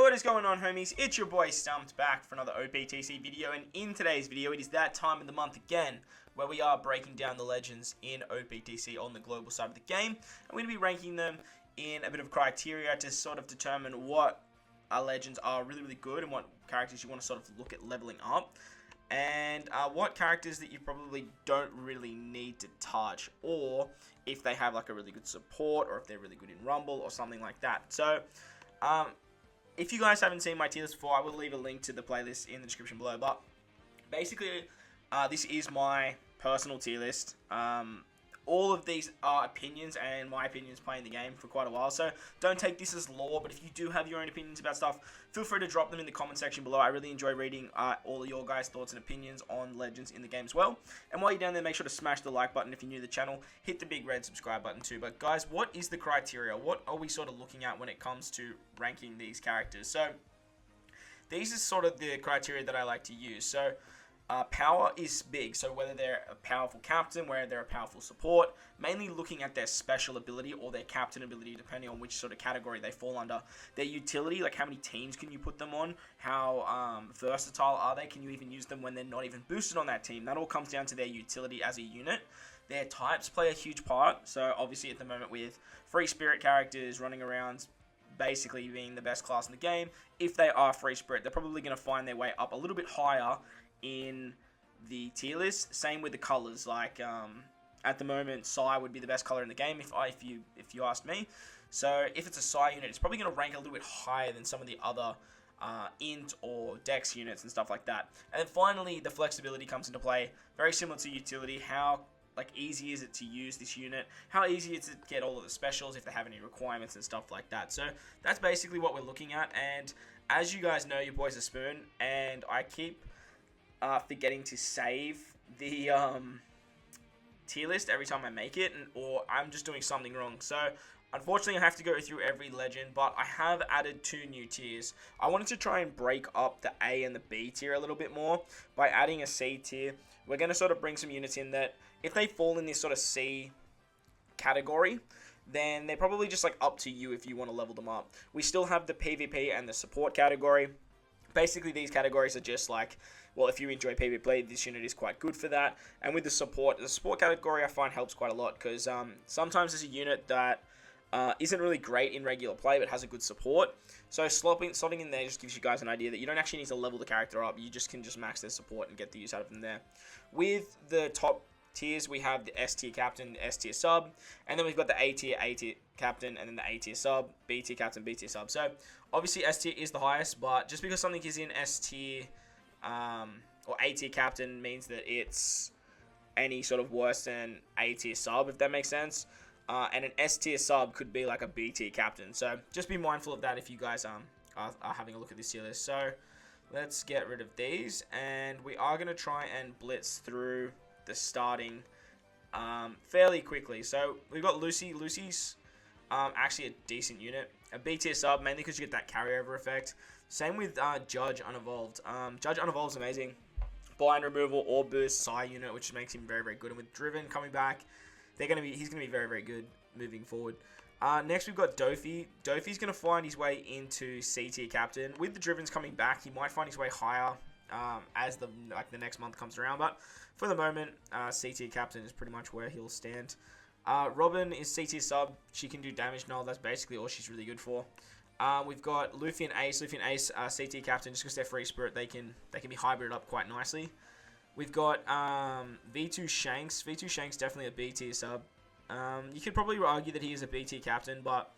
What is going on, homies? It's your boy Stumped back for another Optc video, and in today's video it is that time of the month again where we are breaking down the legends in Optc on the global side of the game. I'm going to be ranking them in a bit of criteria to sort of determine what legends are really good and what characters you want to sort of look at leveling up, and what characters that you probably don't really need to touch, or if they have like a really good support, or if they're really good in Rumble or something like that. So if you guys haven't seen my tier list before, I will leave a link to the playlist in the description below. But basically, this is my personal tier list. All of these are opinions, and my opinions playing the game for quite a while. So don't take this as law, but if you do have your own opinions about stuff, feel free to drop them in the comment section below. I really enjoy reading all of your guys' thoughts and opinions on legends in the game as well. And while you're down there, make sure to smash the like button if you're new to the channel. Hit the big red subscribe button too. But guys, what is the criteria? What are we sort of looking at when it comes to ranking these characters? So these are sort of the criteria that I like to use. So power is big, so whether they're a powerful captain, whether they're a powerful support, mainly looking at their special ability or their captain ability, depending on which sort of category they fall under. Their utility, like how many teams can you put them on, how versatile are they, can you even use them when they're not even boosted on that team. That all comes down to their utility as a unit. Their types play a huge part, so obviously at the moment with free spirit characters running around basically being the best class in the game, if they are free spirit, they're probably going to find their way up a little bit higher in the tier list. Same with the colors, like at the moment Psy would be the best color in the game if you asked me. So if it's a Psy unit, it's probably going to rank a little bit higher than some of the other int or dex units and stuff like that. And then finally the flexibility comes into play, very similar to utility. How easy is it to use this unit, how easy is it to get all of the specials, if they have any requirements and stuff like that. So that's basically what we're looking at. And as you guys know, your boy's a spoon, and I keep forgetting to save the tier list every time I make it, or I'm just doing something wrong. So unfortunately I have to go through every legend, but I have added 2 new tiers. I wanted to try and break up the A and the B tier a little bit more by adding a C tier. We're going to sort of bring some units in that if they fall in this sort of C category, then they're probably just like up to you if you want to level them up. We still have the PvP and the support category. Basically, these categories are just like, well, if you enjoy PvP, this unit is quite good for that. And with the support category I find helps quite a lot, because sometimes there's a unit that isn't really great in regular play but has a good support. So slotting in there just gives you guys an idea that you don't actually need to level the character up. You just can just max their support and get the use out of them there. With the top tiers, we have the S tier captain, the S tier sub, and then we've got the A tier captain, and then the A tier sub, B tier captain, B tier sub. So obviously S tier is the highest, but just because something is in S tier or A tier captain means that it's any sort of worse than A tier sub, if that makes sense. And an S tier sub could be like a B tier captain. So just be mindful of that if you guys are having a look at this tier list. So let's get rid of these, and we are going to try and blitz through the starting fairly quickly. So we've got Lucy. Lucy's actually a decent unit. A B tier sub, mainly because you get that carryover effect. Same with Judge Unevolved. Judge Unevolved's amazing. Blind removal, orb boost, Psy unit, which makes him very good. And with Driven coming back, he's gonna be very good moving forward. Next we've got Dofi. Dofi's gonna find his way into C tier captain. With the Drivens coming back, he might find his way higher as the next month comes around. But for the moment, C tier captain is pretty much where he'll stand. Robin is C tier sub. She can do damage null. That's basically all she's really good for. We've got Luffy and Ace. Luffy and Ace are C tier captain just because they're free spirit. They can be hybrided up quite nicely. We've got V2 Shanks. V2 Shanks definitely a B tier sub. You could probably argue that he is a B tier captain, but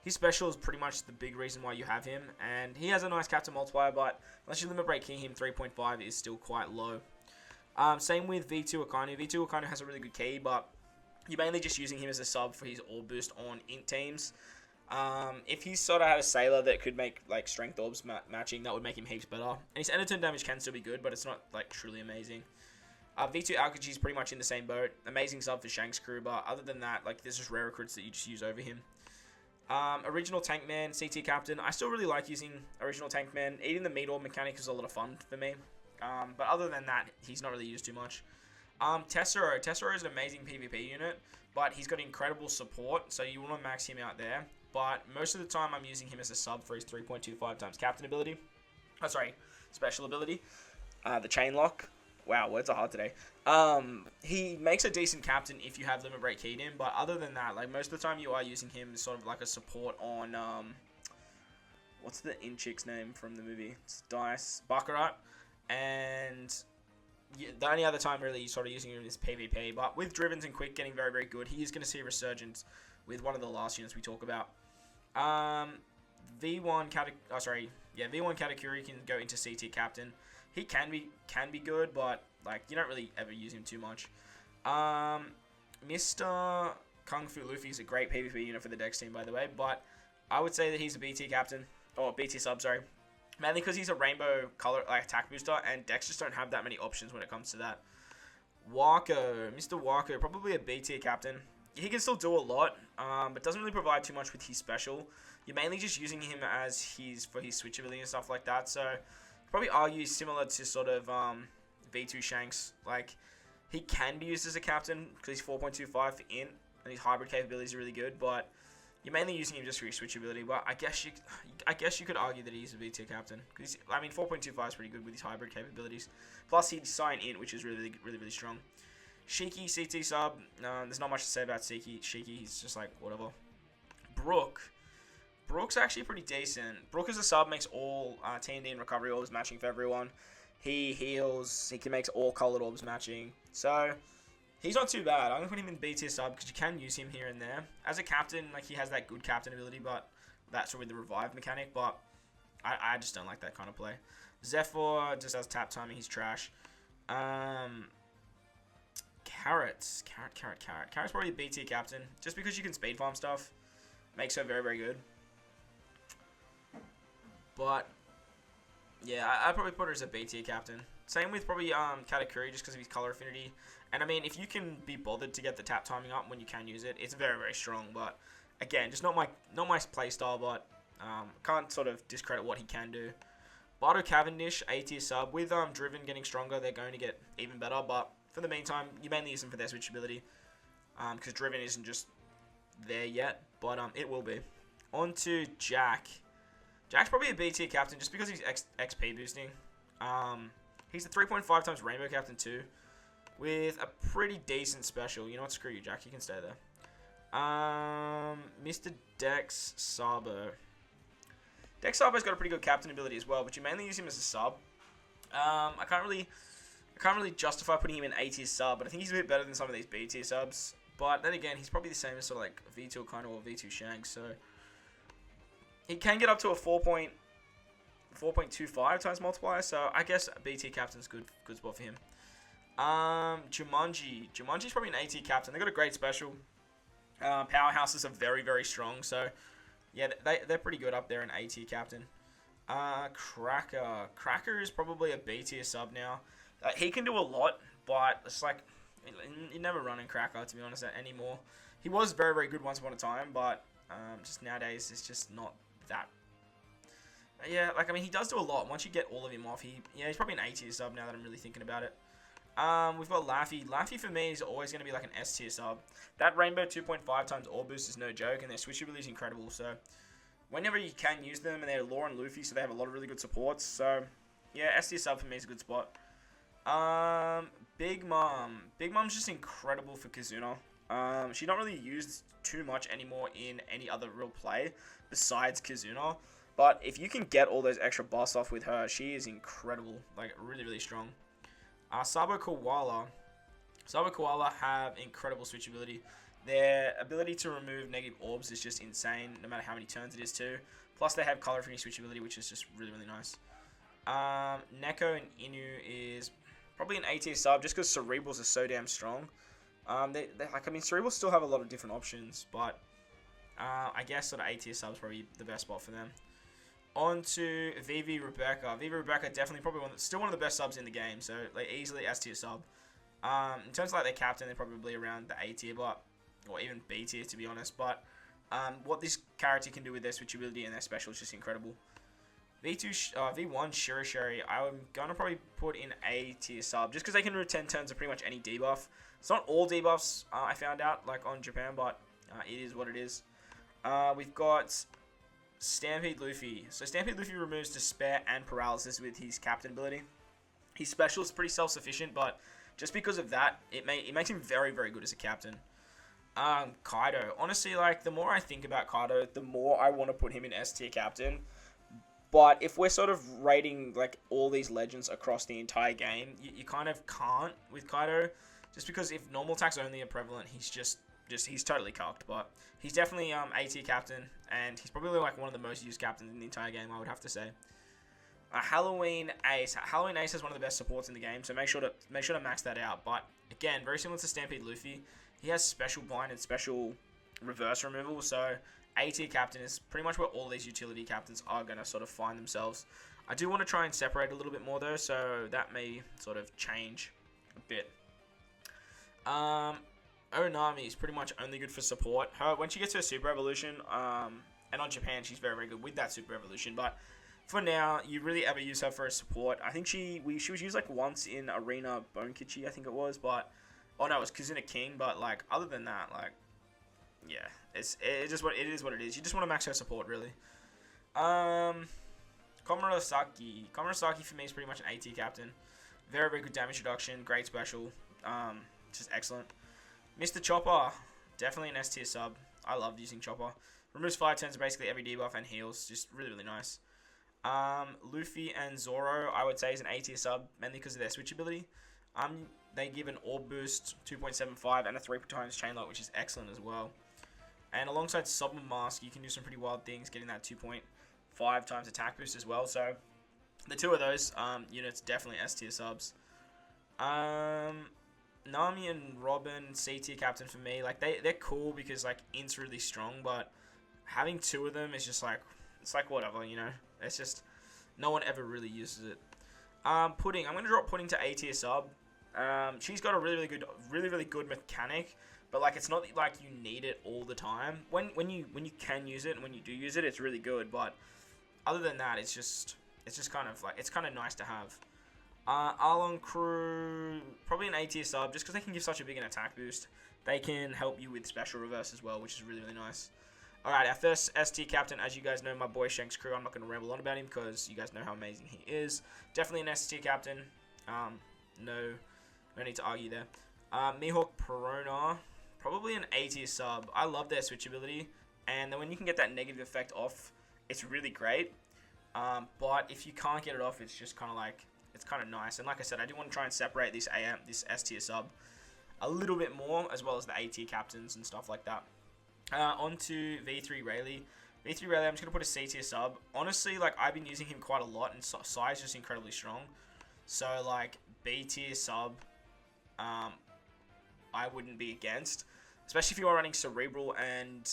his special is pretty much the big reason why you have him. And he has a nice captain multiplier, but unless you limit break king him, 3.5 is still quite low. Same with V2 Akainu. V2 Akainu has a really good key, but you're mainly just using him as a sub for his orb boost on int teams. If he sort of had a sailor that could make like strength orbs matching, that would make him heaps better. And his end of turn damage can still be good, but it's not like truly amazing. V2 Alkaji is pretty much in the same boat. Amazing sub for Shanks crew, but other than that, like there's just rare recruits that you just use over him. Original Tankman, C tier captain. I still really like using Original Tankman. Eating the meat orb mechanic is a lot of fun for me. But other than that, he's not really used too much. Tessero is an amazing PvP unit, but he's got incredible support, so you want to max him out there. but most of the time I'm using him as a sub for his 3.25 times captain ability. Oh, sorry, special ability. The chain lock. Wow, words are hard today. He makes a decent captain if you have limit break keyed in, but other than that, like most of the time you are using him as sort of like a support on what's the in chick's name from the movie? It's Dice Baccarat, and the only other time really you're sort of using him is PvP. But with Drivens and Quick getting very, very good, he is going to see a resurgence with one of the last units we talk about. V1 Katakuri can go into C tier captain. He can be good, but like you don't really ever use him too much. Mr. Kung Fu Luffy is a great PvP unit for the Dex team, by the way, but I would say that he's a BT captain or BT sub, sorry, mainly because he's a rainbow color like attack booster, and Dex just don't have that many options when it comes to that. Mr. Wako, probably a BT captain. He can still do a lot, but doesn't really provide too much with his special. You're mainly just using him as for his switch ability and stuff like that, so probably argue similar to sort of V2 Shanks. Like, he can be used as a captain because he's 4.25 for int, and his hybrid capabilities are really good, but you're mainly using him just for his switch ability. But I guess you could argue that he's a V2 captain because 4.25 is pretty good with his hybrid capabilities. Plus he'd sign int, which is really strong. Shiki CT sub. There's not much to say about Shiki. He's just like whatever. Brook's actually pretty decent. Brook as a sub makes all T&D and recovery orbs matching for everyone. He heals. He can make all colored orbs matching. So he's not too bad. I'm gonna put him in B tier sub because you can use him here and there as a captain. Like he has that good captain ability, but that's with the revive mechanic. But I just don't like that kind of play. Zephyr just has tap timing. He's trash. Carrot's probably a B tier captain just because you can speed farm stuff. Makes her very good. But yeah, I'd probably put her as a B tier captain. Same with probably Katakuri just because of his color affinity. And I mean, if you can be bothered to get the tap timing up when you can use it, it's very strong. But again, just not my playstyle. But can't sort of discredit what he can do. Bardo Cavendish, A tier sub with Driven getting stronger, they're going to get even better. But for the meantime, you mainly use them for their switch ability because Driven isn't just there yet, but it will be. On to Jack. Jack's probably a B tier captain just because he's XP boosting. He's the 3.5 times rainbow captain too, with a pretty decent special. You know what? Screw you, Jack. You can stay there. Mr. Dex Sabo. Dex Sabo's got a pretty good captain ability as well, but you mainly use him as a sub. I can't really justify putting him in A tier sub, but I think he's a bit better than some of these B tier subs. But then again, he's probably the same as sort of like V2 Akainu or V2 Shanks, so he can get up to a 4.25 times multiplier, so I guess BT captain's good spot for him. Jumanji's probably an A tier captain. They got a great special. Powerhouses are very strong, so yeah, they're pretty good up there in A tier captain. Cracker is probably a B tier sub now. He can do a lot, but it's like you're never running Cracker to be honest anymore. He was very good once upon a time, but just nowadays it's just not that. Yeah, like I mean he does do a lot. Once you get all of him off, he's probably an A tier sub now that I'm really thinking about it. We've got Laffy. Laffy for me is always going to be like an S tier sub. That Rainbow 2.5 times Orb boost is no joke, and their switch ability is incredible. So whenever you can use them, and they're Law and Luffy, so they have a lot of really good supports. So yeah, S tier sub for me is a good spot. Big Mom. Big Mom's just incredible for Kizuna. She's not really used too much anymore in any other real play besides Kizuna. But if you can get all those extra buffs off with her, she is incredible. Like, really strong. Sabo Koala. Sabo Koala have incredible switch ability. Their ability to remove negative orbs is just insane, no matter how many turns it is too. Plus, they have color affinity switch ability, which is just really nice. Neko and Inu is probably an A tier sub, just because Cerebrals are so damn strong. Cerebrals still have a lot of different options, but I guess sort of A tier sub is probably the best spot for them. On to Vivi Rebecca. Vivi Rebecca definitely probably still one of the best subs in the game, so like easily S tier sub. In terms of like their captain, they're probably around the A tier, or even B tier to be honest. But what this character can do with their switch ability and their special is just incredible. V1 Shiri, I'm gonna probably put in A tier sub just because they can do 10 turns of pretty much any debuff. It's not all debuffs I found out like on Japan, but it is what it is. We've got Stampede Luffy. So Stampede Luffy removes Despair and Paralysis with his captain ability. His special is pretty self-sufficient, but just because of that, it makes him very, very good as a captain. Kaido. Honestly, like, the more I think about Kaido, the more I want to put him in S tier captain. But if we're sort of rating, like, all these legends across the entire game, you kind of can't with Kaido. Just because if normal attacks only are prevalent, he's totally cocked. But he's definitely A tier captain, and he's probably, like, one of the most used captains in the entire game, I would have to say. Halloween Ace. Halloween Ace is one of the best supports in the game, so make sure to max that out. But again, very similar to Stampede Luffy, he has special blind and special reverse removal, so A tier captain is pretty much where all these utility captains are going to sort of find themselves. I do want to try and separate a little bit more though, so that may sort of change a bit. Onami is pretty much only good for support. When she gets her Super Evolution, and on Japan, she's very, very good with that Super Evolution, but for now, you really ever use her for a support. I think she was used like once in Arena Bonkichi, I think it was, but oh no, it was Kazuna King, but like other than that, like yeah, it is what it is. You just want to max her support really. Komurasaki for me is pretty much an AT captain. Very, very good damage reduction, great special, just excellent. Mr. Chopper, definitely an S tier sub. I loved using Chopper. Removes 5 turns of basically every debuff and heals, just really, really nice. Luffy and Zoro, I would say, is an A tier sub, mainly because of their switch ability. They give an orb boost, 2.75, and a 3 times chain lock, which is excellent as well. And alongside Sob and Mask, you can do some pretty wild things, getting that 2.5 times attack boost as well. So, the two of those units, definitely S tier subs. Nami and Robin, C tier captain for me. Like, they're cool because, like, Int's really strong, but having two of them is just like, it's like whatever, you know? It's just, no one ever really uses it. Pudding. I'm going to drop Pudding to A tier sub. She's got a really good mechanic, but like it's not like you need it all the time. When you can use it and when you do use it, it's really good. But other than that, it's just kind of like, it's kind of nice to have. Arlong Crew, probably an A tier sub, just because they can give such a big an attack boost. They can help you with special reverse as well, which is really, really nice. Alright, our first S tier captain, as you guys know, my boy Shanks Crew. I'm not going to ramble on about him because you guys know how amazing he is. Definitely an S tier captain. No need to argue there. Mihawk Perona, probably an A tier sub. I love their switch ability, and then when you can get that negative effect off, it's really great. But if you can't get it off, it's just kind of like, it's kind of nice. And like I said, I do want to try and separate this S tier sub a little bit more, as well as the A tier captains and stuff like that. On to V3 Rayleigh. V3 Rayleigh, I'm just going to put a C tier sub. Honestly, like, I've been using him quite a lot, and size just incredibly strong. So, like, B tier sub, I wouldn't be against. Especially if you are running Cerebral and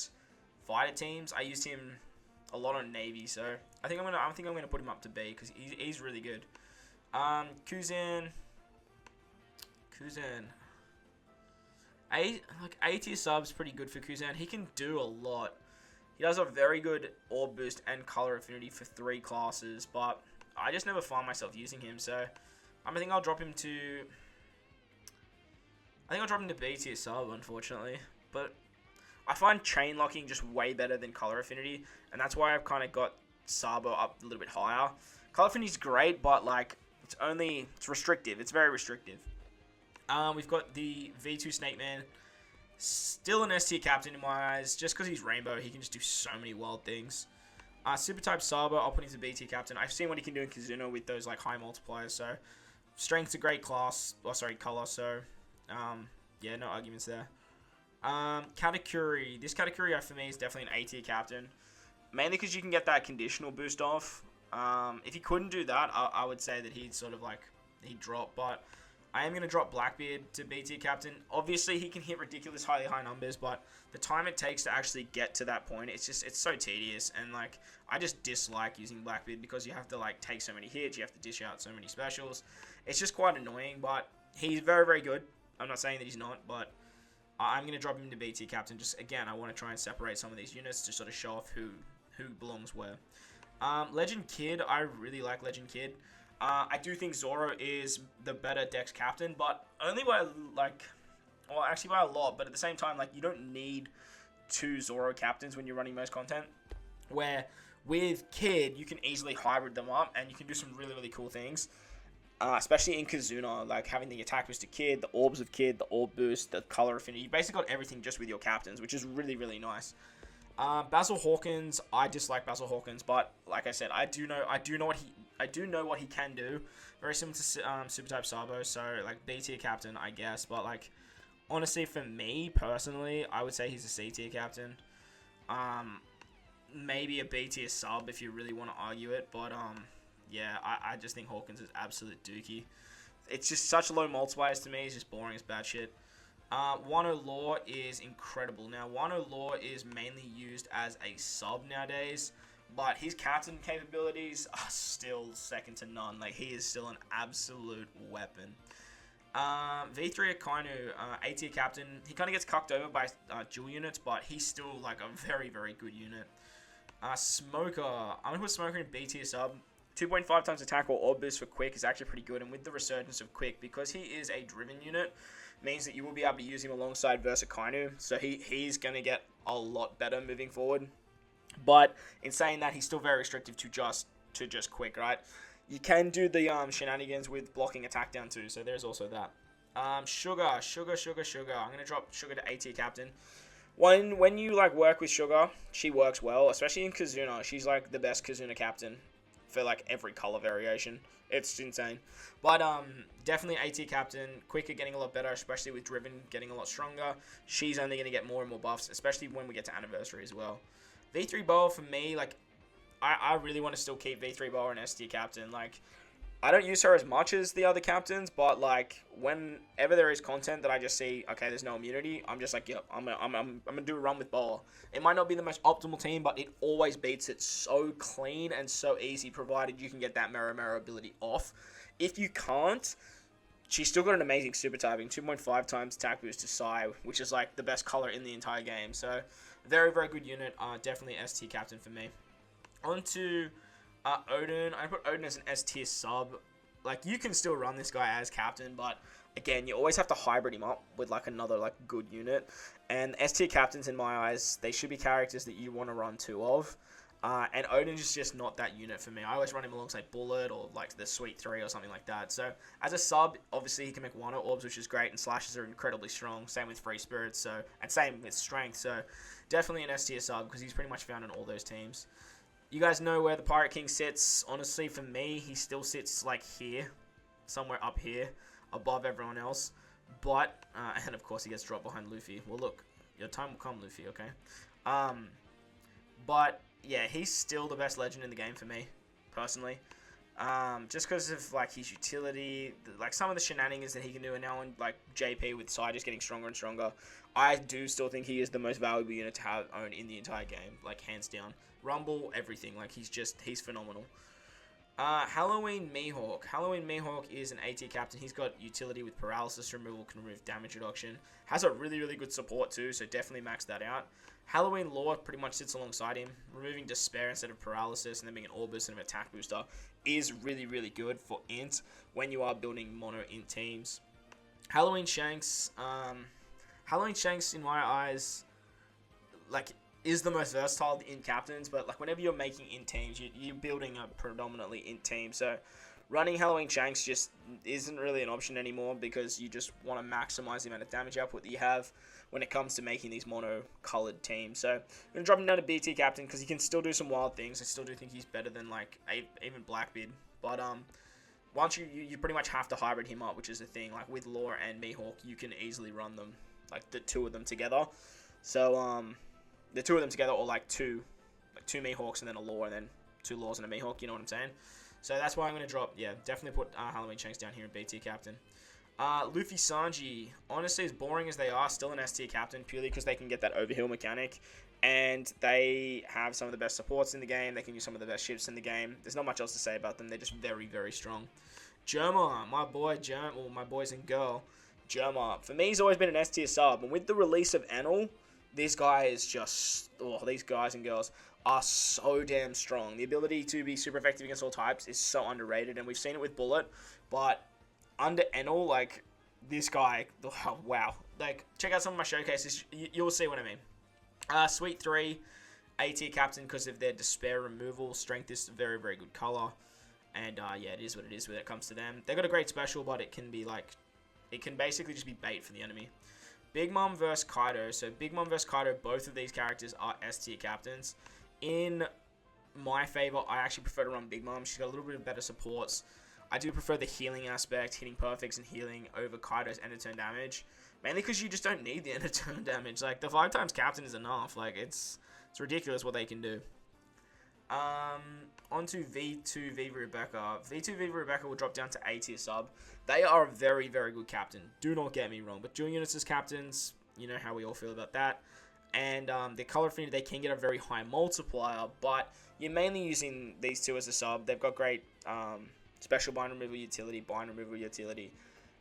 Fighter teams. I used him a lot on Navy, so I think I'm gonna put him up to B, because he's really good. Kuzan. A tier sub's pretty good for Kuzan. He can do a lot. He does a very good orb boost and color affinity for 3 classes, but I just never find myself using him, so I think I'll drop him to B tier sub, unfortunately. But I find chain locking just way better than color affinity, and that's why I've kind of got Sabo up a little bit higher. Color affinity's great, but like it's restrictive. It's very restrictive. We've got the V2 Snake Man. Still an S tier captain in my eyes, just because he's Rainbow. He can just do so many wild things. Super type Sabo, I'll put him to B tier captain. I've seen what he can do in Kazuna with those like high multipliers. So strength's a great class. Oh, sorry, color. So yeah, no arguments there. Katakuri. This Katakuri for me is definitely an A tier captain, mainly because you can get that conditional boost off. If he couldn't do that, I would say that he'd sort of like he'd drop, but I am going to drop Blackbeard to B tier captain. Obviously, he can hit ridiculous highly high numbers, but the time it takes to actually get to that point, it's so tedious. And like, I just dislike using Blackbeard because you have to like take so many hits, you have to dish out so many specials. It's just quite annoying, but he's very, very good. I'm not saying that he's not, but I'm going to drop him to B tier captain. Just again, I want to try and separate some of these units to sort of show off who belongs where. Legend Kid, I really like Legend Kid. I do think Zoro is the better Dex captain, but only by like, well, actually by a lot. But at the same time, like, you don't need two Zoro captains when you're running most content, where with Kid, you can easily hybrid them up, and you can do some really, really cool things. Especially in Kizuna, like having the attack boost to Kid, the orbs of Kid, the orb boost, the color affinity. You basically got everything just with your captains, which is really, really nice. Basil Hawkins, I dislike Basil Hawkins, but like I said, I do know what he can do. Very similar to Super Type Sabo, so like B tier captain, I guess. But like honestly, for me personally, I would say he's a C tier captain. Maybe a B tier sub if you really want to argue it, but yeah, I just think Hawkins is absolute dookie. It's just such low multipliers to me. It's just boring as bad shit. Wano Law is incredible. Now, Wano Law is mainly used as a sub nowadays, but his captain capabilities are still second to none. Like, he is still an absolute weapon. V3 Akainu, A tier captain. He kind of gets cucked over by dual units, but he's still like a very, very good unit. Smoker. I'm going to put Smoker in B tier sub. 2.5 times attack or orb boost for Quick is actually pretty good, and with the resurgence of Quick, because he is a driven unit, means that you will be able to use him alongside versus Akainu, so he's going to get a lot better moving forward. But in saying that, he's still very restrictive to just Quick, right? You can do the shenanigans with blocking attack down too, so there's also that. Sugar. I'm going to drop Sugar to A tier captain. When you like work with Sugar, she works well, especially in Kizuna. She's like the best Kizuna captain for like every color variation. It's insane. But definitely A tier captain. Quicker getting a lot better, especially with Driven getting a lot stronger. She's only going to get more and more buffs, especially when we get to Anniversary as well. V3 Boa for me, like I really want to still keep V3 Boa an S tier captain. Like, I don't use her as much as the other captains, but like whenever there is content that I just see, okay, there's no immunity, I'm just like, yep, I'm gonna do a run with Boa. It might not be the most optimal team, but it always beats it so clean and so easy, provided you can get that Mero ability off. If you can't, she's still got an amazing super typing, 2.5 times attack boost to Sai, which is like the best color in the entire game. So very, very good unit. Definitely S tier captain for me. On to Odin. I put Odin as an S tier sub. Like, you can still run this guy as captain, but again, you always have to hybrid him up with like another like good unit. And S tier captains, in my eyes, they should be characters that you want to run two of. And Odin is just not that unit for me. I always run him alongside Bullet or like the Sweet 3 or something like that. So as a sub, obviously he can make Wano orbs, which is great, and slashes are incredibly strong. Same with Free Spirits, so, and same with Strength. So definitely an S tier sub because he's pretty much found in all those teams. You guys know where the Pirate King sits. Honestly, for me, he still sits like here, somewhere up here, above everyone else. But, and of course he gets dropped behind Luffy. Well, look, your time will come, Luffy, okay? But yeah, he's still the best legend in the game for me, personally. Just because of like his utility, like some of the shenanigans that he can do, and now on like JP with Sai just getting stronger and stronger, I do still think he is the most valuable unit to have own in the entire game, like hands down. Rumble, everything, like he's phenomenal. Halloween Mihawk. Halloween Mihawk is an A tier captain. He's got utility with paralysis removal, can remove damage reduction. Has a really, really good support too, so definitely max that out. Halloween Law pretty much sits alongside him. Removing despair instead of paralysis and then being an orb boost and an attack booster is really, really good for int when you are building mono int teams. Halloween Shanks. Halloween Shanks, in my eyes, like, is the most versatile of the int captains, but like whenever you're making int teams, you're building a predominantly int team. So running Halloween Shanks just isn't really an option anymore because you just want to maximize the amount of damage output that you have when it comes to making these mono-colored teams. So I'm going to drop him down to BT captain because he can still do some wild things. I still do think he's better than like even Blackbeard. But once you pretty much have to hybrid him up, which is the thing. Like with Law and Mihawk, you can easily run them, like the two of them together. So the two of them together, or like two Mihawks and then a Law and then two Laws and a Mihawk, you know what I'm saying? So that's why I'm going to drop, yeah, definitely put Halloween Shanks down here in BT captain. Luffy Sanji, honestly, as boring as they are, still an S tier captain, purely because they can get that overheal mechanic, and they have some of the best supports in the game. They can use some of the best ships in the game. There's not much else to say about them. They're just very, very strong. Germa, my boy, my boys and girl, Germa. For me, he's always been an S tier sub, and with the release of Enel, this guy is just, these guys and girls are so damn strong. The ability to be super effective against all types is so underrated, and we've seen it with Bullet, but under Enel, like, this guy, oh, wow. Like, check out some of my showcases. You'll see what I mean. Sweet 3, A tier captain because of their despair removal. Strength is a very, very good color. And yeah, it is what it is when it comes to them. They got a great special, but it can be like, it can basically just be bait for the enemy. Big Mom versus Kaido. So Big Mom versus Kaido, both of these characters are S tier captains. In my favor, I actually prefer to run Big Mom. She's got a little bit of better supports. I do prefer the healing aspect, hitting perfects and healing over Kaido's end of turn damage. Mainly because you just don't need the end of turn damage. Like, the 5 times captain is enough. Like, it's ridiculous what they can do. Onto V2 Viva Rebecca. V2 Viva Rebecca will drop down to A tier sub. They are a very, very good captain. Do not get me wrong. But dual units as captains, you know how we all feel about that. And their color affinity, they can get a very high multiplier. But you're mainly using these two as a sub. They've got great special bind removal utility,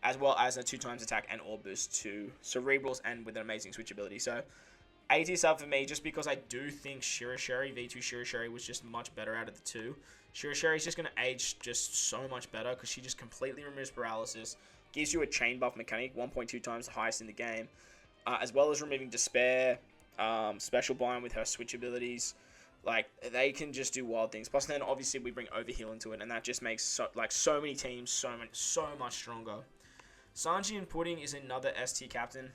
as well as a 2 times attack and orb boost to Cerebrals and with an amazing switch ability. So, A tier sub for me, just because I do think Shirashiri, V2 Shirashiri, was just much better out of the two. Shirashiri is just going to age just so much better because she just completely removes paralysis, gives you a chain buff mechanic, 1.2 times the highest in the game, as well as removing despair, special bind with her switch abilities. Like, they can just do wild things. Plus, then obviously we bring overheal into it, and that just makes so many teams so much stronger. Sanji and Pudding is another S tier captain.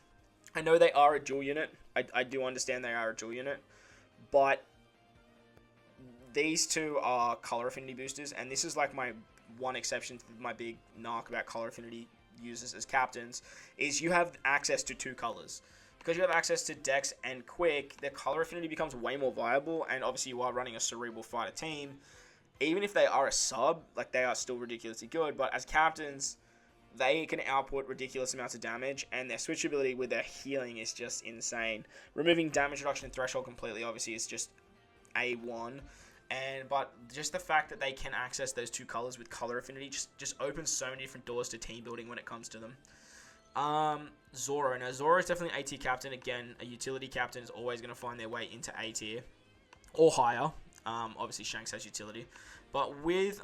I know they are a dual unit. I do understand they are a dual unit, but these two are color affinity boosters, and this is like my one exception to my big knock about color affinity users as captains, is you have access to 2 colors. Because you have access to Dex and Quick, their color affinity becomes way more viable, and obviously you are running a Cerebral fighter team. Even if they are a sub, like, they are still ridiculously good, but as captains, they can output ridiculous amounts of damage, and their switch ability with their healing is just insane. Removing damage reduction and threshold completely, obviously, is just A1. But just the fact that they can access those 2 colors with color affinity just opens so many different doors to team building when it comes to them. Zoro. Now, Zoro is definitely A tier captain. Again, a utility captain is always going to find their way into A tier or higher. Obviously, Shanks has utility. But with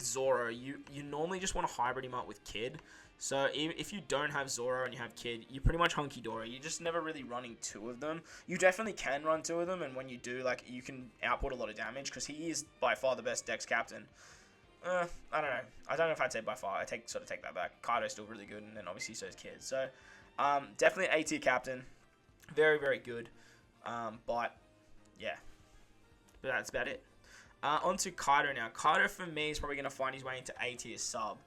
Zoro, you normally just want to hybrid him up with Kid. So if you don't have Zoro and you have Kid, you're pretty much hunky-dory. You're just never really running 2 of them. You definitely can run 2 of them, and when you do, like, you can output a lot of damage because he is by far the best Dex captain. I don't know. I don't know if I'd say by far. I take that back. Kaido's still really good, and then obviously so is Kid. So, definitely A tier captain. Very, very good. But, yeah. But that's about it. On to Kaido now. Kaido, for me, is probably going to find his way into A tier sub.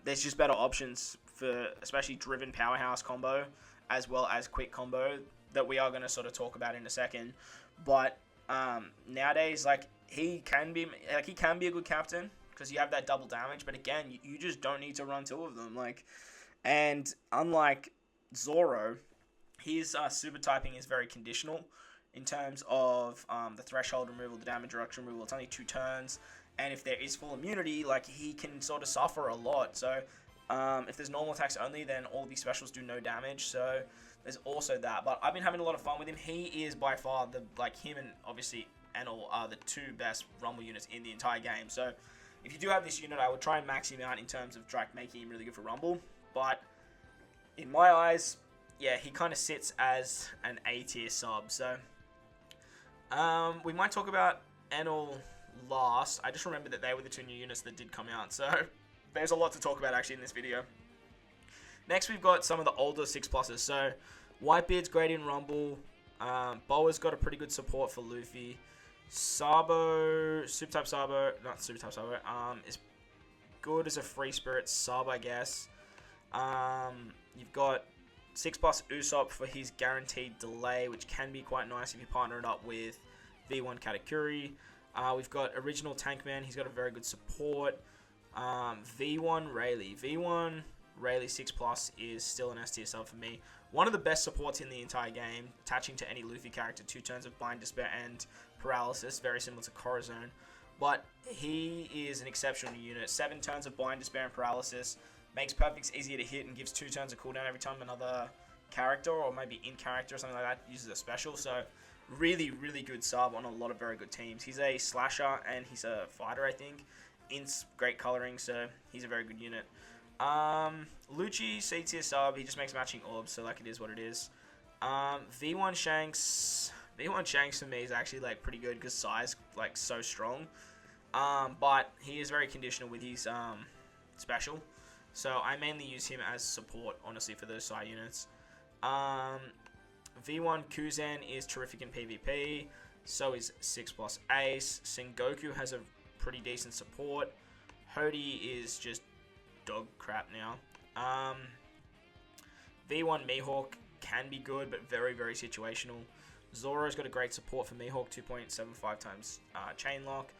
There's just better options for especially driven powerhouse combo, as well as quick combo, that we are going to sort of talk about in a second. But, nowadays, like, he can be a good captain because you have that double damage, but again, you just don't need to run 2 of them. Like, and unlike Zoro, his super typing is very conditional in terms of the threshold removal, the damage reduction removal. It's only 2 turns, and if there is full immunity, like, he can sort of suffer a lot. So if there's normal attacks only, then all of these specials do no damage. So there's also that. But I've been having a lot of fun with him. He is by far him and obviously Enel are the 2 best Rumble units in the entire game. So if you do have this unit, I would try and max him out in terms of making him really good for Rumble. But in my eyes, yeah, he kind of sits as an A tier sub. So we might talk about Enel last. I just remembered that they were the 2 new units that did come out. So there's a lot to talk about actually in this video. Next, we've got some of the older 6+. So Whitebeard's great in Rumble. Boa's got a pretty good support for Luffy. Sabo, Super-type Sabo, not Super-type Sabo, is good as a free spirit sub, I guess. You've got 6+ Usopp for his guaranteed delay, which can be quite nice if you partner it up with V1 Katakuri. We've got Original Tankman, he's got a very good support. V1 Rayleigh. V1 Rayleigh 6+ is still an S tier sub for me. One of the best supports in the entire game, attaching to any Luffy character, 2 turns of Bind, Despair, and Paralysis, very similar to Corazon. But he is an exceptional unit. 7 turns of Bind, Despair, and Paralysis. Makes perfects easier to hit and gives 2 turns of cooldown every time another character, or maybe in character or something like that, uses a special. So really, really good sub on a lot of very good teams. He's a slasher and he's a fighter, I think. Int's great coloring, so he's a very good unit. Lucci, C tier sub, he just makes matching orbs, so like it is what it is. V1 Shanks. V1 Shanks for me is actually like pretty good because Psy's like so strong. But he is very conditional with his special. So I mainly use him as support, honestly, for those Psy units. V1 Kuzen is terrific in PvP. So is 6+ Ace. Sengoku has a pretty decent support. Hody is just dog crap now. V1 Mihawk can be good, but very, very situational. Zoro's got a great support for Mihawk, 2.75 times chain lock.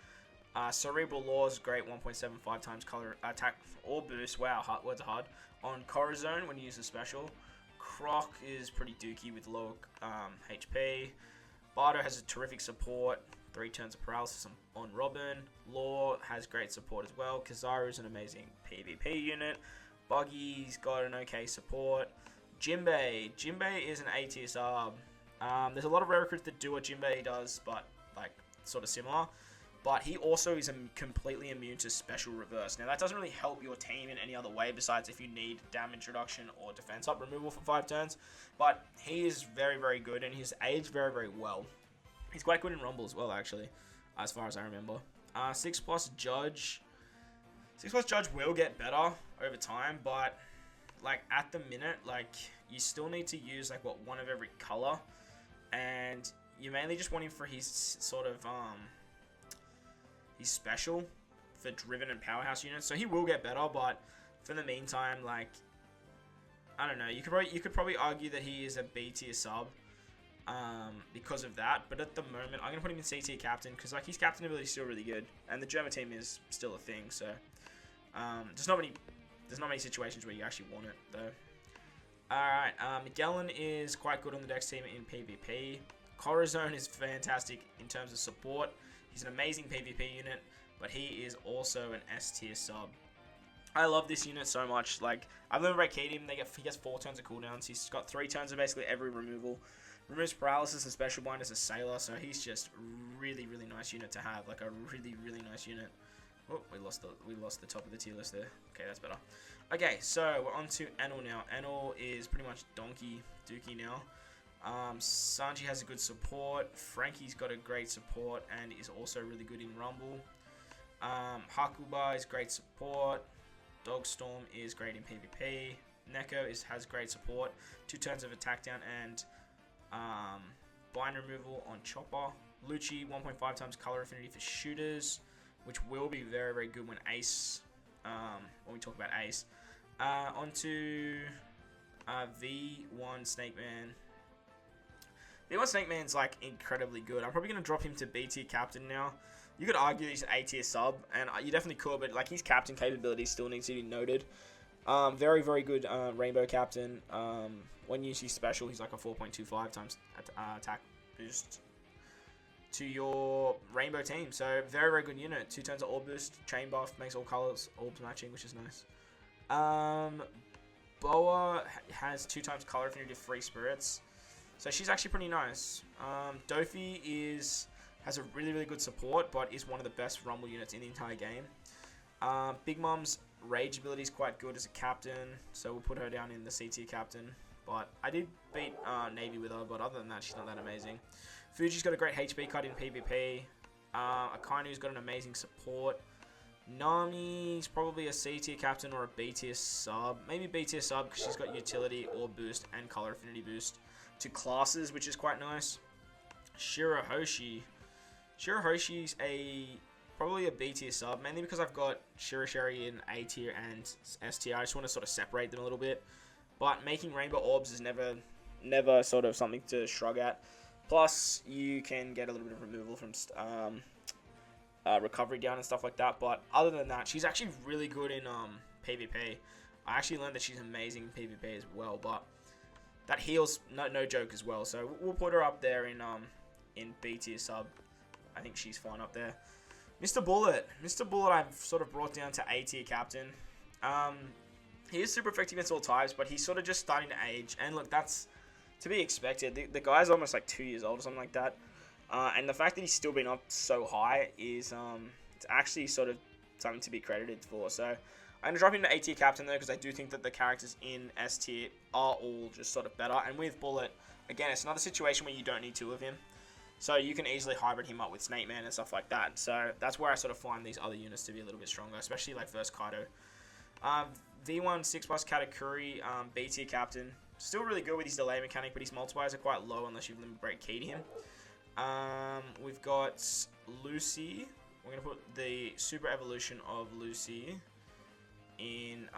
Cerebral Law is great, 1.75 times color attack or boost. Wow, words are hard. On Corazon when you use a special. Croc is pretty dookie with low HP. Bardo has a terrific support, 3 turns of paralysis on Robin. Law has great support as well. Kizaru is an amazing PvP unit. Buggy's got an okay support. Jinbei is an A tier sub. There's a lot of rare recruits that do what Jinbei does, but like sort of similar. But he also is completely immune to special reverse. Now that doesn't really help your team in any other way besides if you need damage reduction or defense up removal for 5 turns. But he is very, very good and he's aged very, very well. He's quite good in Rumble as well, actually, as far as I remember. 6+ Judge. 6+ Judge will get better over time, but like at the minute, like you still need to use like one of every color, and you mainly just want him for his sort of his special for driven and powerhouse units. So he will get better, but for the meantime, like I don't know, you could probably argue that he is a B tier sub because of that. But at the moment, I'm gonna put him in C tier captain because like his captain ability is still really good, and the German team is still a thing. So there's not many situations where you actually want it though. Alright, Magellan is quite good on the Dex team in PvP. Corazon is fantastic in terms of support. He's an amazing PvP unit, but he is also an S tier sub. I love this unit so much. Like, I've learned about Keating, he gets 4 turns of cooldowns. He's got 3 turns of basically every removal. Removes paralysis and special bind as a sailor, so he's just really, really nice unit to have. Like a really, really nice unit. Oh, we lost the top of the tier list there. Okay, that's better. Okay, so we're on to Enel now. Enel is pretty much dookie now. Sanji has a good support. Frankie's got a great support and is also really good in Rumble. Hakuba is great support. Dogstorm is great in PvP. Neko has great support. 2 turns of attack down and bind removal on Chopper. Lucci, 1.5 times color affinity for shooters, which will be very, very good when Ace, when we talk about Ace. Onto V1 Snake Man. V1 Snake Man's like incredibly good. I'm probably going to drop him to B tier captain now. You could argue he's an A tier sub, and you definitely could, but like his captain capability still needs to be noted. Very, very good Rainbow captain. When you use his special, he's like a 4.25 times attack boost to your Rainbow team. So very, very good unit. 2 turns of orb boost, chain buff, makes all colors orbs matching, which is nice. Boa has 2 times color affinity to free spirits, so she's actually pretty nice. Dofi has a really, really good support, but is one of the best Rumble units in the entire game. Big Mom's rage ability is quite good as a captain, so we'll put her down in the C tier captain. But I did beat Navy with her, but other than that, she's not that amazing. Fuji's got a great HP cut in PvP. Akainu's got an amazing support. Nami's probably a C tier captain or a B tier sub. Maybe B tier sub because she's got utility or boost and color affinity boost to classes, which is quite nice. Shirahoshi's probably a B tier sub, mainly because I've got Shirashiri in A tier and S tier. I just want to sort of separate them a little bit. But making rainbow orbs is never sort of something to shrug at. Plus, you can get a little bit of removal from recovery down and stuff like that. But other than that, she's actually really good in PvP. I actually learned that she's amazing in PvP as well. But that heals no joke as well. So we'll put her up there in B tier sub. I think she's fine up there. Mr. Bullet I've sort of brought down to A tier captain. He is super effective against all types, but he's sort of just starting to age. And look, that's to be expected. The guy's almost like 2 years old or something like that. And the fact that he's still been up so high is it's actually sort of something to be credited for. So I'm going to drop him to A tier captain though, because I do think that the characters in S tier are all just sort of better. And with Bullet, again, it's another situation where you don't need two of him. So you can easily hybrid him up with Snake Man and stuff like that. So that's where I sort of find these other units to be a little bit stronger, especially like versus Kaido. V1 6+ Katakuri, B tier captain. Still really good with his delay mechanic, but his multipliers are quite low unless you limit break key to him. We've got Lucy. We're going to put the super evolution of Lucy in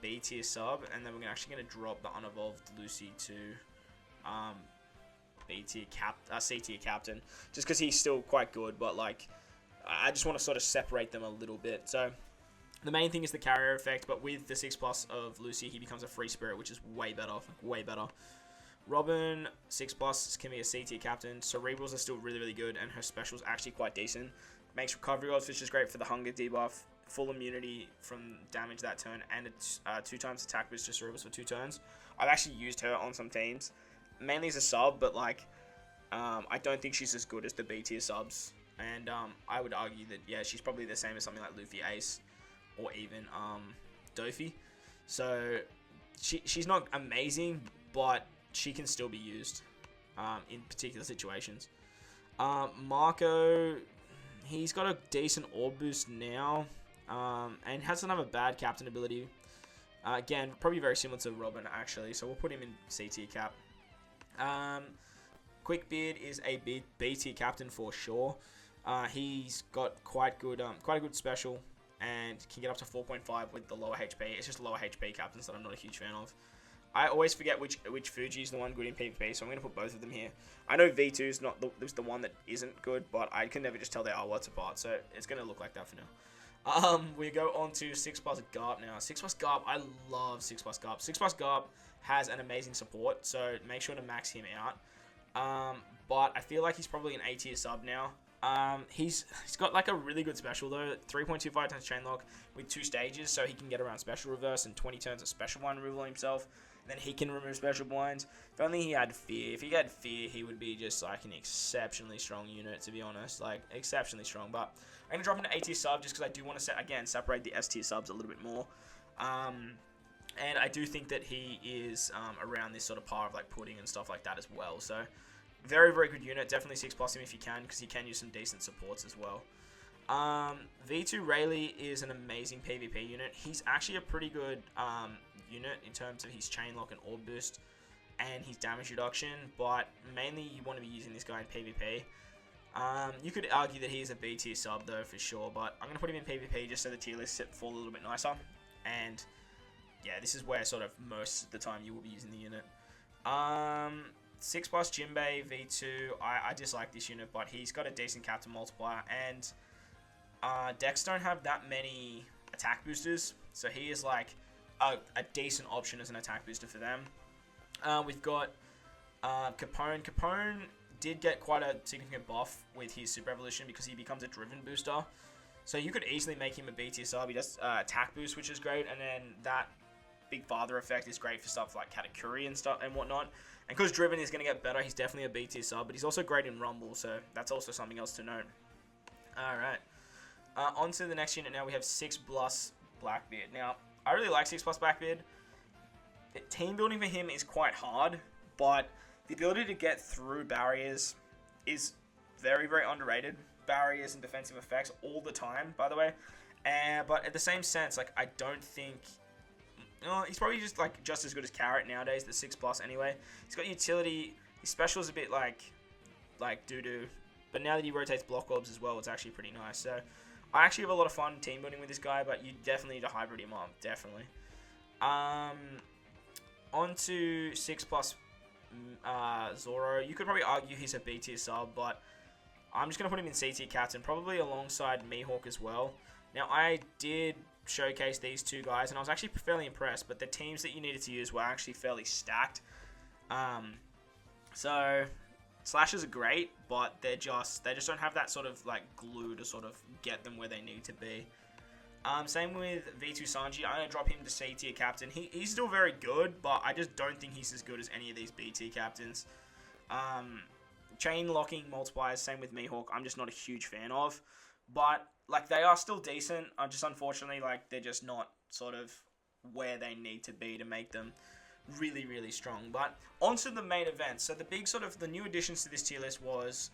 B tier sub, and then we're actually going to drop the unevolved Lucy to C tier captain, just because he's still quite good, but like I just want to sort of separate them a little bit. So the main thing is the carrier effect, but with the 6+ of Lucy, he becomes a free spirit, which is way better, way better. Robin 6+ can be a C tier captain. Cerebrals are still really good, and her special's actually quite decent. Makes recovery odds, which is great for the hunger debuff. Full immunity from damage that turn, and it's 2 times attack boost to Cerebrals for 2 turns. I've actually used her on some teams, mainly as a sub, but like I don't think she's as good as the B tier subs, and I would argue that yeah, she's probably the same as something like Luffy Ace or even Dofi. So she's not amazing, but she can still be used in particular situations. Marco, he's got a decent orb boost now, and has another bad captain ability. Again, probably very similar to Robin actually, so we'll put him in C tier cap. Quickbeard is a B tier captain for sure. He's got quite a good special, and can get up to 4.5 with the lower HP. It's just lower HP captains that I'm not a huge fan of. I always forget which Fuji is the one good in PvP, so I'm going to put both of them here. I know V2 is not the one that isn't good, but I can never just tell their artworks apart, so it's going to look like that for now. We go on to 6+ Garp now. 6+ Garp, I love 6+ Garp. 6+ Garp has an amazing support, so make sure to max him out. But I feel like he's probably an A tier sub now. He's got like a really good special though, 3.25 times chain lock with 2 stages, so he can get around special reverse and 20 turns of special blind removal himself. And then he can remove special blinds. If only he had fear. If he had fear, he would be just like an exceptionally strong unit, to be honest, like exceptionally strong. But I'm gonna drop him to A tier sub just because I do want to separate the S tier subs a little bit more. And I do think that he is around this sort of par of like pudding and stuff like that as well. So very good unit. Definitely 6+ him if you can, because he can use some decent supports as well. V2 Rayleigh is an amazing PvP unit. He's actually a pretty good unit in terms of his chain lock and orb boost and his damage reduction, but mainly you want to be using this guy in PvP. You could argue that he's a B tier sub though for sure, but I'm going to put him in PvP just so the tier lists fall a little bit nicer. And yeah, this is where sort of most of the time you will be using the unit. 6+ Jinbei V2, I dislike this unit, but he's got a decent captain multiplier, and decks don't have that many attack boosters, so he is like a decent option as an attack booster for them. We've got Capone. Capone did get quite a significant buff with his Super Evolution because he becomes a driven booster, so you could easily make him a B tier sub. He does attack boost, which is great, and then that Big Father effect is great for stuff like Katakuri and stuff and whatnot. And because Driven is going to get better, he's definitely a B tier sub, but he's also great in Rumble, so that's also something else to note. Alright. On to the next unit now. We have 6+ Blackbeard. Now, I really like 6+ Blackbeard. Team building for him is quite hard, but the ability to get through barriers is very underrated. Barriers and defensive effects all the time, by the way. But at the same sense, like, I don't think... he's probably just as good as Carrot nowadays, the 6+ anyway. He's got utility. His special is a bit like doo-doo. But now that he rotates block orbs as well, it's actually pretty nice. So I actually have a lot of fun team building with this guy, but you definitely need to hybrid him up. Definitely. On to 6+ Zoro. You could probably argue he's a B tier sub, but I'm just going to put him in C tier captain, probably alongside Mihawk as well. Now, I did showcase these two guys, and I was actually fairly impressed, but the teams that you needed to use were actually fairly stacked. So Slashers are great, but they just don't have that sort of like glue to sort of get them where they need to be. Same with V2 Sanji. I'm going to drop him to C tier captain. He's still very good, but I just don't think he's as good as any of these B tier captains. Chain locking multipliers, same with Mihawk, I'm just not a huge fan of. But like, they are still decent. Just unfortunately, like, they're just not sort of where they need to be to make them really, really strong. But onto the main event. So the big sort of the new additions to this tier list was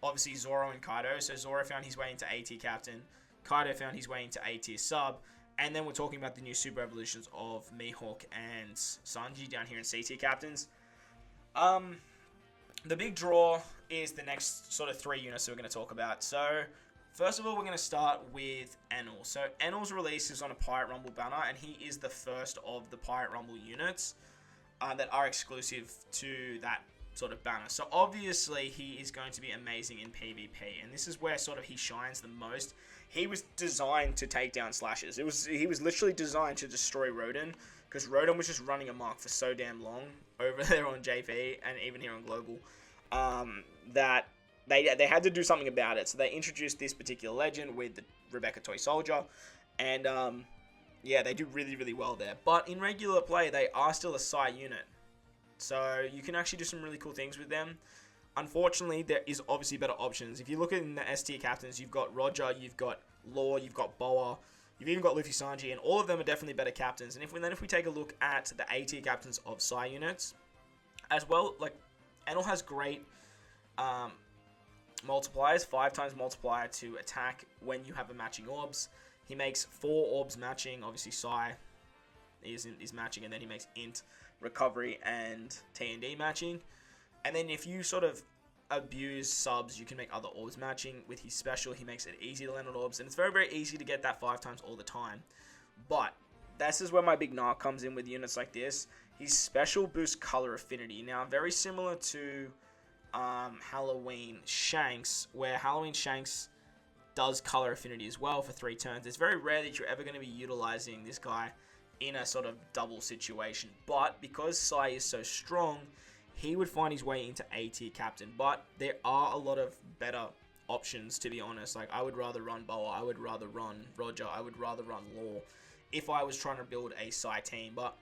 obviously Zoro and Kaido. So Zoro found his way into A-tier captain. Kaido found his way into A-tier sub. And then we're talking about the new super evolutions of Mihawk and Sanji down here in C-tier captains. The big draw is the next sort of 3 units that we're going to talk about. So first of all, we're going to start with Enel. So Enel's release is on a Pirate Rumble banner, and he is the first of the Pirate Rumble units that are exclusive to that sort of banner. So obviously, he is going to be amazing in PvP, and this is where sort of he shines the most. He was designed to take down slashers. He was literally designed to destroy Ryoiin, because Ryoiin was just running amok for so damn long over there on JP and even here on Global, that they had to do something about it. So they introduced this particular legend with the Rebecca Toy Soldier, and yeah, they do really, really well there. But in regular play, they are still a Psy unit, so you can actually do some really cool things with them. Unfortunately, there is obviously better options. If you look at in the S tier captains, you've got Roger, you've got Law, you've got Boa, you've even got Luffy Sanji, and all of them are definitely better captains. And if we take a look at the A tier captains of Psy units, as well, like Enel has great multipliers, 5 times multiplier to attack when you have a matching orbs. He makes 4 orbs matching. Obviously, Psy is matching, and then he makes Int, Recovery, and T&D matching. And then if you sort of abuse subs, you can make other orbs matching. With his special, he makes it easy to land on orbs, and it's very, very easy to get that 5 times all the time. But this is where my big narc comes in with units like this. His special boosts color affinity. Now, very similar to Halloween Shanks, where Halloween Shanks does color affinity as well for 3 turns. It's very rare that you're ever going to be utilizing this guy in a sort of double situation. But because Psy is so strong, he would find his way into A-tier captain. But there are a lot of better options, to be honest. Like, I would rather run Boa, I would rather run Roger, I would rather run Law if I was trying to build a Psy team. But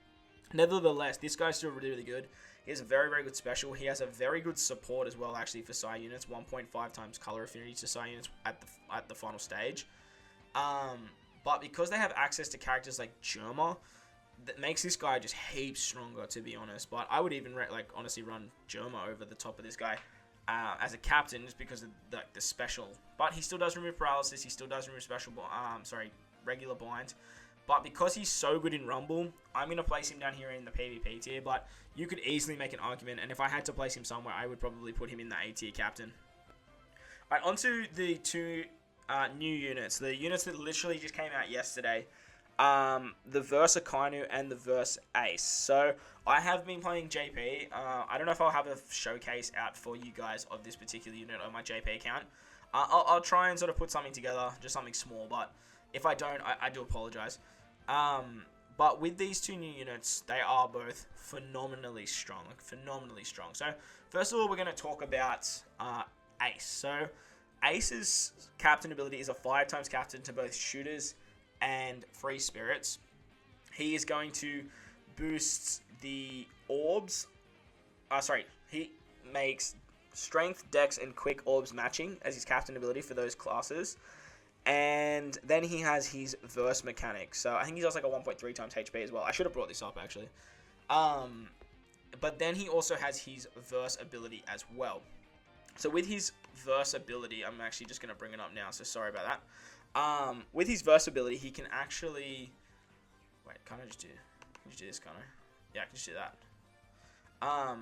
nevertheless, this guy's still really, really good. He has a very, very good special. He has a very good support as well, actually, for Psy units. 1.5 times color affinity to Psy units at the final stage. But because they have access to characters like Germa, that makes this guy just heaps stronger, to be honest. But I would even honestly run Germa over the top of this guy as a captain, just because of the special. But he still does remove paralysis. He still does remove regular bind. But because he's so good in Rumble, I'm going to place him down here in the PvP tier. But you could easily make an argument, and if I had to place him somewhere, I would probably put him in the A tier captain. Alright, onto the 2 new units. The units that literally just came out yesterday. The Verse Akainu and the Verse Ace. So I have been playing JP. I don't know if I'll have a showcase out for you guys of this particular unit on my JP account. I'll try and sort of put something together, just something small, but if I don't, I do apologize. But with these 2 new units, they are both phenomenally strong. So first of all, we're going to talk about Ace. So Ace's captain ability is a 5 times captain to both shooters and free spirits. He is going to boost the orbs. He makes strength, dex, and quick orbs matching as his captain ability for those classes. And then he has his verse mechanic. So I think he does like a 1.3 times HP as well. I should have brought this up actually. But then he also has his verse ability as well. So with his verse ability, I'm actually just going to bring it up now, so sorry about that. With his verse ability, he can actually... Wait, can't I just do... Can I just do this, can't I? Yeah, I can just do that.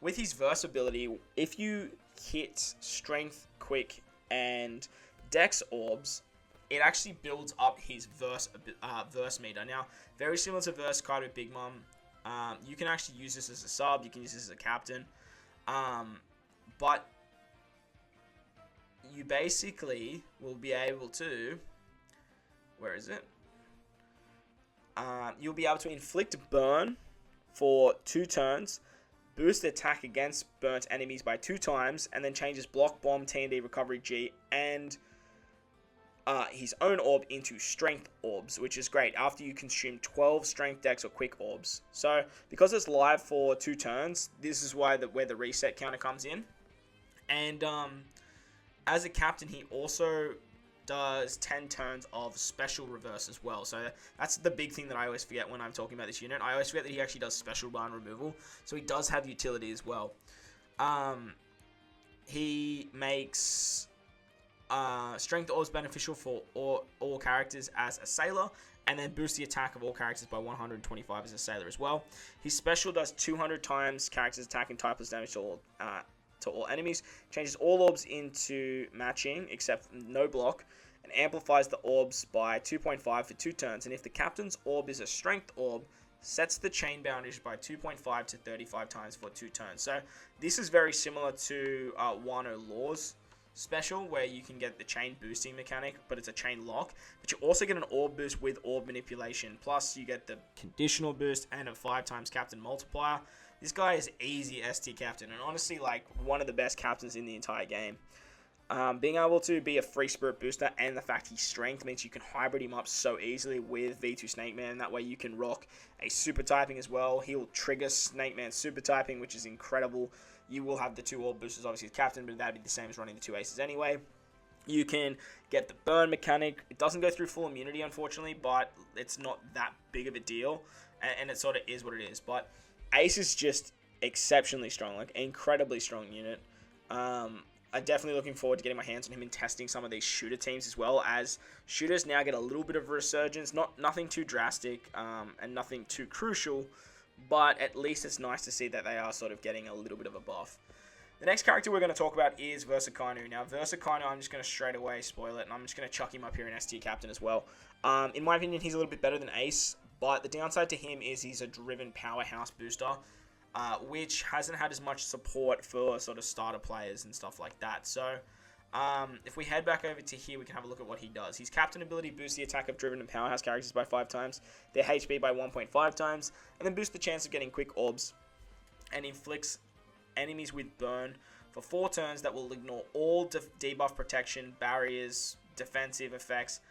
With his verse ability, if you hit strength, quick, and dex orbs, it actually builds up his verse meter. Now, very similar to Verse Kaido Big Mom, you can actually use this as a sub, you can use this as a captain, but you basically will be able to, where is it? You'll be able to inflict burn for 2 turns, boost attack against burnt enemies by 2 times, and then changes block, bomb, T&D, recovery, G, and his own orb into strength orbs, which is great after you consume 12 strength, dex, or quick orbs. So because it's live for 2 turns, this is where the reset counter comes in. And as a captain, he also does 10 turns of special reverse as well. So that's the big thing that I always forget when I'm talking about this unit. I always forget that he actually does special barn removal. So he does have utility as well. He makes strength orbs beneficial for all characters as a sailor, and then boosts the attack of all characters by 125 as a sailor as well. His special does 200 times characters attack and typeless damage to all enemies, changes all orbs into matching except no block, and amplifies the orbs by 2.5 for 2 turns. And if the captain's orb is a strength orb, sets the chain boundaries by 2.5 to 35 times for 2 turns. So this is very similar to Wano Law's special, where you can get the chain boosting mechanic, but it's a chain lock. But you also get an orb boost with orb manipulation. Plus you get the conditional boost and a 5 times captain multiplier. This guy is easy ST captain, and honestly like one of the best captains in the entire game. Being able to be a free spirit booster and the fact he's strength means you can hybrid him up so easily with V2 Snake Man. That way you can rock a super typing as well. He'll trigger Snake Man super typing, which is incredible. You will have the 2 orb boosters obviously as captain, but that'd be the same as running the 2 aces anyway. You can get the burn mechanic. It doesn't go through full immunity unfortunately, but it's not that big of a deal, and it sort of is what it is. But Ace is just exceptionally strong, like incredibly strong unit. I'm definitely looking forward to getting my hands on him and testing some of these shooter teams as well, as shooters now get a little bit of a resurgence. Nothing too drastic and nothing too crucial, but at least it's nice to see that they are sort of getting a little bit of a buff. The next character we're going to talk about is Akainu. Now, Akainu, I'm just going to straight away spoil it, and I'm just going to chuck him up here in S tier captain as well. In my opinion, he's a little bit better than Ace, but the downside to him is he's a driven powerhouse booster, which hasn't had as much support for sort of starter players and stuff like that. So if we head back over to here, we can have a look at what he does. His captain ability boosts the attack of driven and powerhouse characters by 5 times, their HP by 1.5 times, and then boosts the chance of getting quick orbs, and inflicts enemies with burn for 4 turns that will ignore all debuff protection, barriers, defensive effects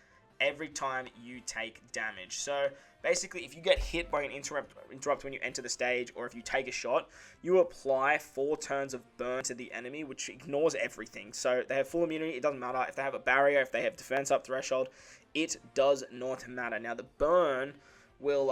every time you take damage. So basically, if you get hit by an interrupt when you enter the stage, or if you take a shot, you apply 4 turns of burn to the enemy, which ignores everything. So they have full immunity, it doesn't matter. If they have a barrier, if they have defense up threshold, it does not matter. Now the burn will,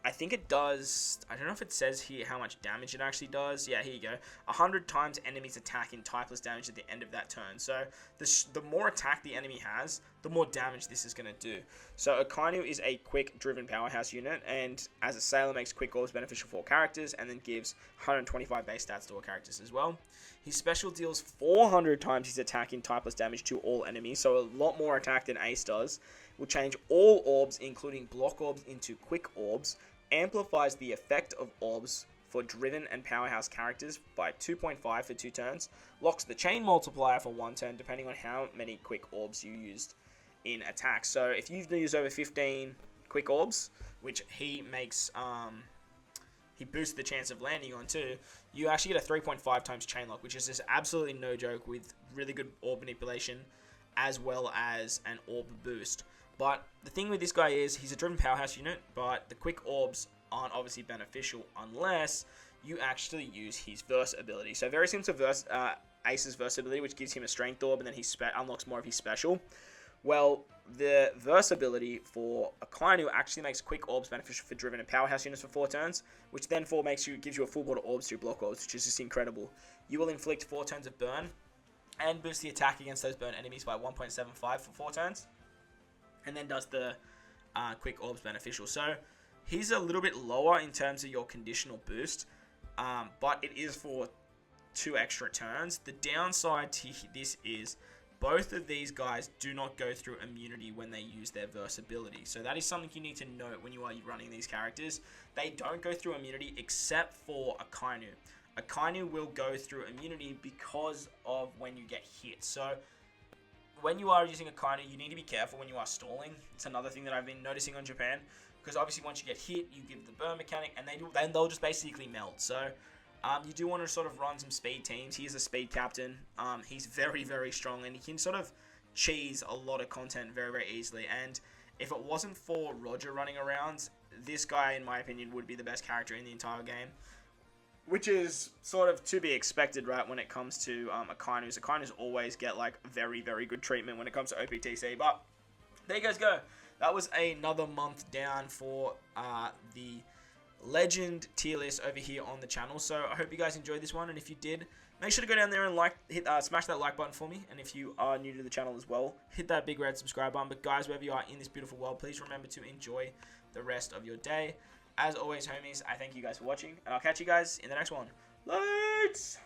I think it does, I don't know if it says here how much damage it actually does. Yeah, here you go. 100 times enemies attack in typeless damage at the end of that turn. So the more attack the enemy has, the more damage this is going to do. So Akainu is a quick driven powerhouse unit, and as a sailor makes quick orbs beneficial for all characters, and then gives 125 base stats to all characters as well. His special deals 400 times his attack in typeless damage to all enemies, so a lot more attack than Ace does. Will change all orbs, including block orbs, into quick orbs. Amplifies the effect of orbs for driven and powerhouse characters by 2.5 for 2 turns. Locks the chain multiplier for 1 turn, depending on how many quick orbs you used in attack. So if you've used over 15 quick orbs, which he makes, he boosts the chance of landing on too, you actually get a 3.5 times chain lock, which is just absolutely no joke, with really good orb manipulation as well as an orb boost. But the thing with this guy is he's a driven powerhouse unit, but the quick orbs aren't obviously beneficial unless you actually use his verse ability. So very similar to Ace's verse ability, which gives him a strength orb and then he unlocks more of his special. Well, the verse ability for Akainu actually makes quick orbs beneficial for driven and powerhouse units for 4 turns, which then gives you a full board of orbs through block orbs, which is just incredible. You will inflict 4 turns of burn and boost the attack against those burn enemies by 1.75 for 4 turns. And then does the quick orbs beneficial. So he's a little bit lower in terms of your conditional boost, but it is for 2 extra turns. The downside to this is both of these guys do not go through immunity when they use their verse ability. So that is something you need to note when you are running these characters. They don't go through immunity except for Akainu. Akainu will go through immunity because of when you get hit. So when you are using Akainu, you need to be careful when you are stalling. It's another thing that I've been noticing on Japan, because obviously once you get hit, you give the burn mechanic, and then they'll just basically melt. So you do want to sort of run some speed teams. He is a speed captain. He's very, very strong, and he can sort of cheese a lot of content very, very easily. And if it wasn't for Roger running around, this guy, in my opinion, would be the best character in the entire game. which is sort of to be expected, right, when it comes to Akainus. Akainus always get, like, very, very good treatment when it comes to OPTC. But there you guys go. That was another month down for the Legend tier list over here on the channel. So I hope you guys enjoyed this one, and if you did, make sure to go down there and smash that like button for me. And if you are new to the channel as well, hit that big red subscribe button. But guys, wherever you are in this beautiful world, please remember to enjoy the rest of your day. As always, homies, I thank you guys for watching, and I'll catch you guys in the next one. Lights!